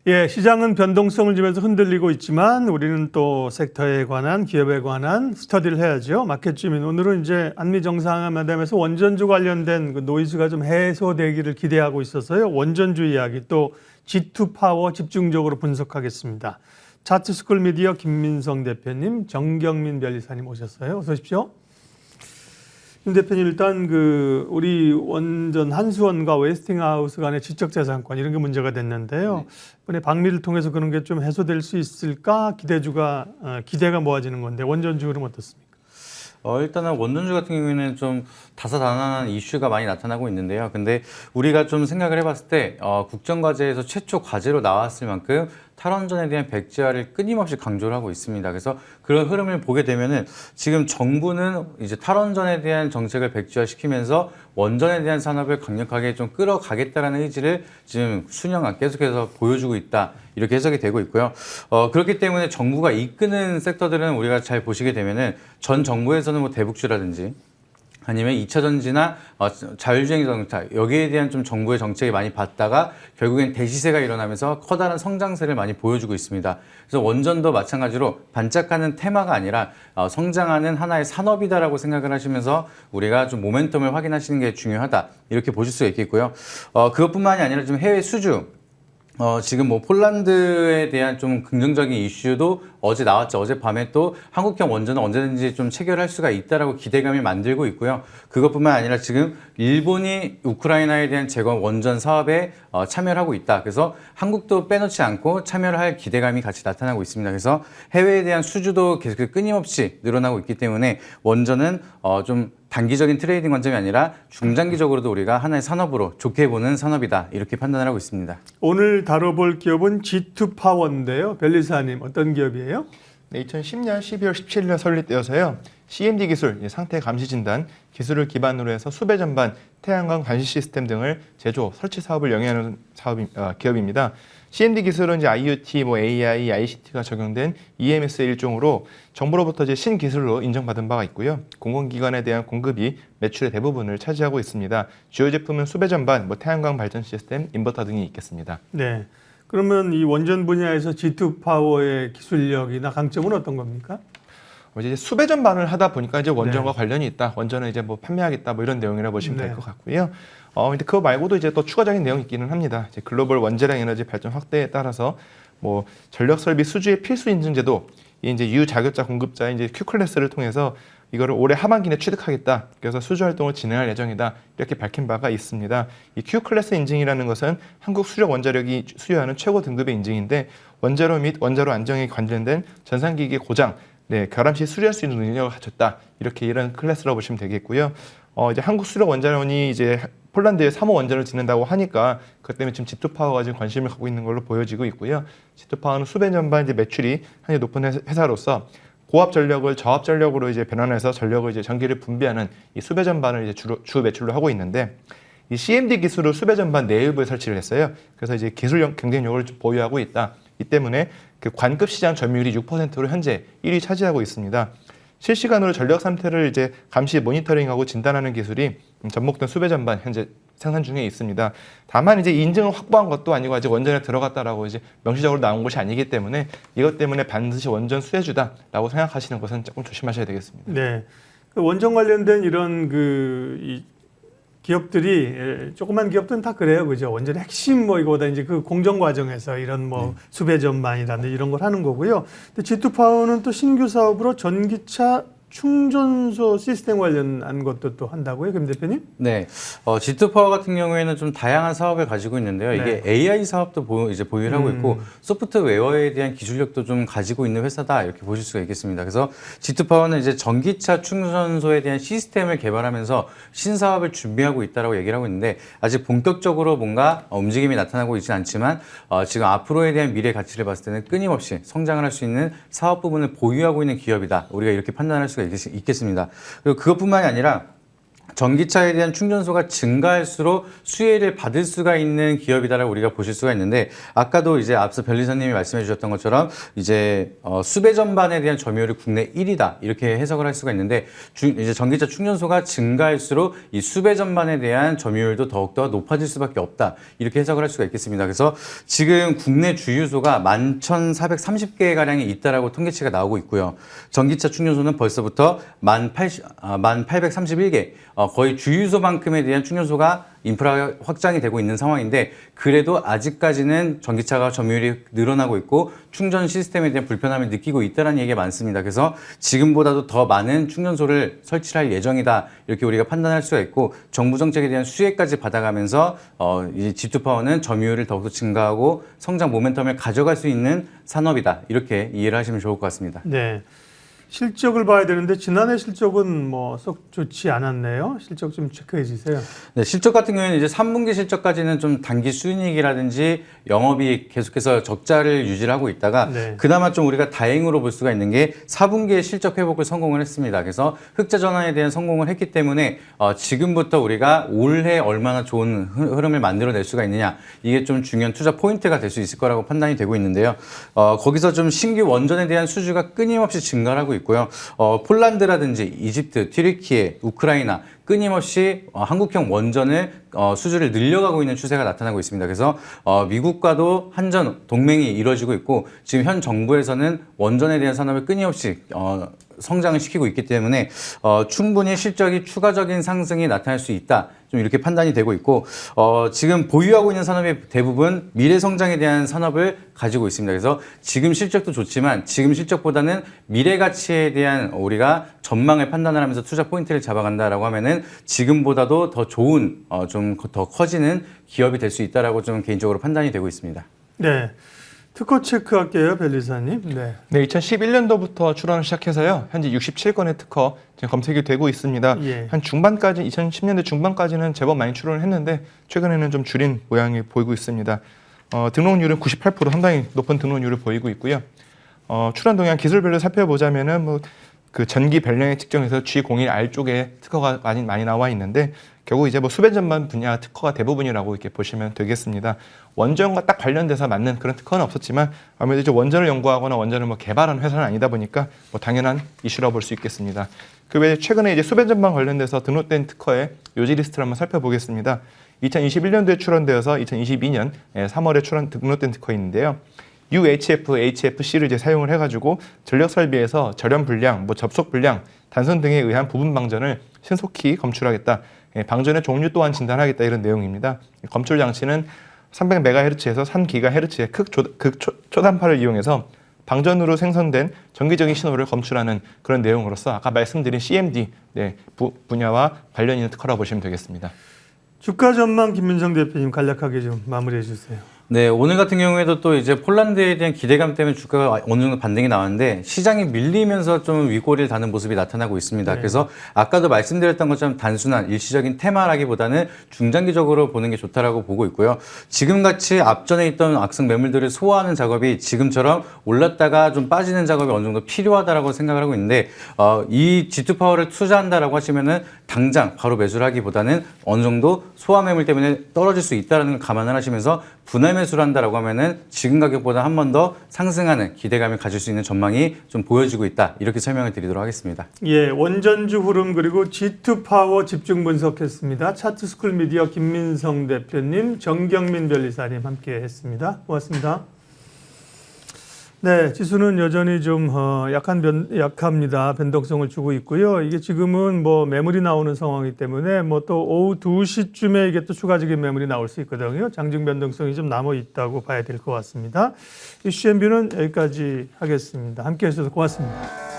예, 시장은 변동성을 주면서 흔들리고 있지만 우리는 또 섹터에 관한, 기업에 관한 스터디를 해야죠. 마켓 주민. 오늘은 이제 한미 정상회담에서 원전주 관련된 그 노이즈가 좀 해소되기를 기대하고 있어서요. 원전주 이야기 또 G2 파워 집중적으로 분석하겠습니다. 차트스쿨 미디어 김민성 대표님, 정경민 변리사님 오셨어요. 어서 오십시오. 김 대표님, 일단 우리 원전 한수원과 웨스팅하우스 간의 지적재산권 이런 게 문제가 됐는데요. 이번에 방미를 통해서 그런 게 좀 해소될 수 있을까 기대가 모아지는 건데 원전주 그럼 어떻습니까? 일단은 원전주 같은 경우에는 좀 다사다난한 이슈가 많이 나타나고 있는데요. 근데 우리가 좀 생각을 해봤을 때 국정과제에서 최초 과제로 나왔을 만큼 탈원전에 대한 백지화를 끊임없이 강조를 하고 있습니다. 그래서 그런 흐름을 보게 되면은 지금 정부는 이제 탈원전에 대한 정책을 백지화시키면서 원전에 대한 산업을 강력하게 좀 끌어가겠다라는 의지를 지금 수년간 계속해서 보여주고 있다. 이렇게 해석이 되고 있고요. 그렇기 때문에 정부가 이끄는 섹터들은 우리가 잘 보시게 되면은 전 정부에서는 뭐 대북주라든지 아니면 2차 전지나 자율주행 자동차 여기에 대한 좀 정부의 정책이 많이 받다가 결국엔 대시세가 일어나면서 커다란 성장세를 많이 보여주고 있습니다. 그래서 원전도 마찬가지로 반짝하는 테마가 아니라 성장하는 하나의 산업이다라고 생각을 하시면서 우리가 좀 모멘텀을 확인하시는 게 중요하다 이렇게 보실 수 있겠고요. 그것뿐만이 아니라 좀 해외 수주 지금 뭐 폴란드에 대한 좀 긍정적인 이슈도 어제 나왔죠. 어젯밤에 또 한국형 원전은 언제든지 좀 체결할 수가 있다라고 기대감이 만들고 있고요. 그것뿐만 아니라 지금 일본이 우크라이나에 대한 재건 원전 사업에 참여를 하고 있다. 그래서 한국도 빼놓지 않고 참여를 할 기대감이 같이 나타나고 있습니다. 그래서 해외에 대한 수주도 계속 끊임없이 늘어나고 있기 때문에 원전은 좀 단기적인 트레이딩 관점이 아니라 중장기적으로도 우리가 하나의 산업으로 좋게 보는 산업이다. 이렇게 판단을 하고 있습니다. 오늘 다뤄볼 기업은 G2 파워인데요. 변리사님 어떤 기업이에요? 네, 2010년 12월 17일에 설립되어서요. CMD 기술, 상태 감시 진단 기술을 기반으로 해서 수배 전반, 태양광 관시 시스템 등을 제조, 설치 사업을 영위하는 기업입니다. CMD 기술은 이제 IoT, AI, ICT가 적용된 EMS의 일종으로 정부로부터 이제 신기술로 인정받은 바가 있고요. 공공기관에 대한 공급이 매출의 대부분을 차지하고 있습니다. 주요 제품은 수배 전반, 태양광 발전 시스템, 인버터 등이 있겠습니다. 네. 그러면 이 원전 분야에서 G2 파워의 기술력이나 강점은 어떤 겁니까? 이제 수배 전반을 하다 보니까 이제 원전과 관련이 있다. 원전을 이제 판매하겠다. 이런 내용이라 보시면 될 것 같고요. 근데 그거 말고도 이제 또 추가적인 내용이 있기는 합니다. 이제 글로벌 원자력 에너지 발전 확대에 따라서 전력 설비 수주의 필수 인증제도, 이제 유자격자 공급자인 이제 Q클래스를 통해서 이거를 올해 하반기 내 취득하겠다. 그래서 수주 활동을 진행할 예정이다. 이렇게 밝힌 바가 있습니다. 이 Q클래스 인증이라는 것은 한국 수력 원자력이 수여하는 최고 등급의 인증인데 원자로 및 원자로 안정에 관련된 전산기기의 고장, 결함 시 수리할 수 있는 능력을 갖췄다. 이런 클래스라고 보시면 되겠고요. 이제 한국 수력 원자원이 이제 폴란드에 3호 원전을 짓는다고 하니까 그것 때문에 지금 G2 파워가 지금 관심을 갖고 있는 걸로 보여지고 있고요. G2 파워는 수배 전반 이제 매출이 한해 높은 회사로서 고압 전력을 저압 전력으로 이제 변환해서 전력을 이제 전기를 분배하는 이 수배 전반을 이제 주 매출로 하고 있는데 이 CMD 기술을 수배 전반 내부에 설치를 했어요. 그래서 이제 기술 경쟁력을 보유하고 있다. 이 때문에 그 관급 시장 점유율이 6%로 현재 1위 차지하고 있습니다. 실시간으로 전력 상태를 이제 감시 모니터링하고 진단하는 기술이 접목된 수배 전반 현재 생산 중에 있습니다. 다만 이제 인증을 확보한 것도 아니고 아직 원전에 들어갔다라고 이제 명시적으로 나온 것이 아니기 때문에 이것 때문에 반드시 원전 수혜주다라고 생각하시는 것은 조금 조심하셔야 되겠습니다. 네, 원전 관련된 이런 기업들이 조그만 기업들은 다 그래요, 그죠? 원전의 핵심 이거보다 이제 그 공정 과정에서 이런 수배 전반이라든지 이런 걸 하는 거고요. 근데 G2 파워는 또 신규 사업으로 전기차 충전소 시스템 관련한 것도 또 한다고요, 김 대표님? 네, G2 파워 같은 경우에는 좀 다양한 사업을 가지고 있는데요. 이게 AI 사업도 이제 보유를 하고 있고 소프트웨어에 대한 기술력도 좀 가지고 있는 회사다 이렇게 보실 수가 있겠습니다. 그래서 G2 파워는 이제 전기차 충전소에 대한 시스템을 개발하면서 신사업을 준비하고 있다라고 얘기를 하고 있는데 아직 본격적으로 뭔가 움직임이 나타나고 있지는 않지만 지금 앞으로에 대한 미래 가치를 봤을 때는 끊임없이 성장을 할 수 있는 사업 부분을 보유하고 있는 기업이다. 우리가 이렇게 판단할 수가 있겠습니다. 그리고 그것뿐만이 아니라 전기차에 대한 충전소가 증가할수록 수혜를 받을 수가 있는 기업이다라고 우리가 보실 수가 있는데, 아까도 이제 앞서 변리사님이 말씀해 주셨던 것처럼 이제 수배 전반에 대한 점유율이 국내 1위다 이렇게 해석을 할 수가 있는데, 이제 전기차 충전소가 증가할수록 이 수배 전반에 대한 점유율도 더욱더 높아질 수밖에 없다 이렇게 해석을 할 수가 있겠습니다. 그래서 지금 국내 주유소가 11,430개 가량이 있다라고 통계치가 나오고 있고요. 전기차 충전소는 벌써부터 1,831개, 거의 주유소만큼에 대한 충전소가 인프라가 확장이 되고 있는 상황인데, 그래도 아직까지는 전기차가 점유율이 늘어나고 있고 충전 시스템에 대한 불편함을 느끼고 있다는 얘기가 많습니다. 그래서 지금보다도 더 많은 충전소를 설치할 예정이다 이렇게 우리가 판단할 수가 있고, 정부 정책에 대한 수혜까지 받아가면서 이 G2파워는 점유율을 더욱더 증가하고 성장 모멘텀을 가져갈 수 있는 산업이다 이렇게 이해를 하시면 좋을 것 같습니다. 네. 실적을 봐야 되는데 지난해 실적은 뭐 썩 좋지 않았네요. 실적 좀 체크해 주세요. 네, 실적 같은 경우에는 이제 3분기 실적까지는 좀 단기 수익이라든지 영업이 계속해서 적자를 유지하고 있다가 네. 그나마 좀 우리가 다행으로 볼 수가 있는 게 4분기에 실적 회복을 성공을 했습니다. 그래서 흑자 전환에 대한 성공을 했기 때문에 지금부터 우리가 올해 얼마나 좋은 흐름을 만들어낼 수가 있느냐, 이게 좀 중요한 투자 포인트가 될 수 있을 거라고 판단이 되고 있는데요. 거기서 좀 신규 원전에 대한 수주가 끊임없이 증가를 하고 있고요. 폴란드라든지 이집트, 튀르키예, 우크라이나 끊임없이 한국형 원전을 수주를 늘려가고 있는 추세가 나타나고 있습니다. 그래서 미국과도 한전 동맹이 이루어지고 있고, 지금 현 정부에서는 원전에 대한 산업을 끊임없이 성장을 시키고 있기 때문에 충분히 실적이 추가적인 상승이 나타날 수 있다, 좀 이렇게 판단이 되고 있고, 지금 보유하고 있는 산업의 대부분 미래 성장에 대한 산업을 가지고 있습니다. 그래서 지금 실적도 좋지만 지금 실적보다는 미래 가치에 대한 우리가 전망을 판단을 하면서 투자 포인트를 잡아간다라고 하면은 지금보다도 더 좋은 좀 더 커지는 기업이 될 수 있다라고 좀 개인적으로 판단이 되고 있습니다. 네. 특허 체크할게요, 변리사님. 네. 네, 2011년도부터 출원을 시작해서요. 현재 67건의 특허 지금 검색이 되고 있습니다. 예. 한 중반까지 2010년대 중반까지는 제법 많이 출원을 했는데 최근에는 좀 줄인 모양이 보이고 있습니다. 등록률은 98%, 상당히 높은 등록률을 보이고 있고요. 출원 동향 기술별로 살펴보자면은 뭐 그 전기 변량액 측정에서 G01R 쪽에 특허가 많이 나와 있는데, 결국 이제 뭐 수배 전반 분야 특허가 대부분이라고 이렇게 보시면 되겠습니다. 원전과 딱 관련돼서 맞는 그런 특허는 없었지만 아무래도 이제 원전을 연구하거나 원전을 뭐 개발하는 회사는 아니다 보니까 뭐 당연한 이슈라고 볼 수 있겠습니다. 그 외에 최근에 이제 수배 전반 관련돼서 등록된 특허의 요지 리스트를 한번 살펴보겠습니다. 2021년도에 출원되어서 2022년 3월에 등록된 특허 있는데요. UHF, HFC를 이제 사용을 해가지고 전력 설비에서 절연 불량, 뭐 접속 불량, 단선 등에 의한 부분 방전을 신속히 검출하겠다. 방전의 종류 또한 진단하겠다, 이런 내용입니다. 검출 장치는 300MHz에서 3GHz의 극초단파를 이용해서 방전으로 생성된 전기적인 신호를 검출하는 그런 내용으로서 아까 말씀드린 CMD 분야와 관련 있는 특허라고 보시면 되겠습니다. 주가 전망 김민정 대표님 간략하게 좀 마무리해 주세요. 네, 오늘 같은 경우에도 또 이제 폴란드에 대한 기대감 때문에 주가가 어느 정도 반등이 나왔는데, 시장이 밀리면서 좀 윗꼬리를 다는 모습이 나타나고 있습니다. 네. 그래서 아까도 말씀드렸던 것처럼 단순한 일시적인 테마라기보다는 중장기적으로 보는 게 좋다라고 보고 있고요. 지금같이 앞전에 있던 악성 매물들을 소화하는 작업이 지금처럼 올랐다가 좀 빠지는 작업이 어느 정도 필요하다라고 생각을 하고 있는데, 이 G2파워를 투자한다라고 하시면은 당장 바로 매수를 하기보다는 어느 정도 소화 매물 때문에 떨어질 수 있다는 걸 감안을 하시면서 분할 매수를 한다라고 하면은 지금 가격보다 한 번 더 상승하는 기대감을 가질 수 있는 전망이 좀 보여지고 있다, 이렇게 설명을 드리도록 하겠습니다. 예, 원전주 흐름 그리고 G2파워 집중 분석했습니다. 차트스쿨 미디어 김민성 대표님, 정경민 변리사님 함께 했습니다. 고맙습니다. 네, 지수는 여전히 좀 약합니다. 변동성을 주고 있고요. 이게 지금은 뭐 매물이 나오는 상황이기 때문에 뭐 또 오후 2시쯤에 이게 또 추가적인 매물이 나올 수 있거든요. 장중 변동성이 좀 남아 있다고 봐야 될 것 같습니다. 이슈 앤뷰는 여기까지 하겠습니다. 함께 해주셔서 고맙습니다.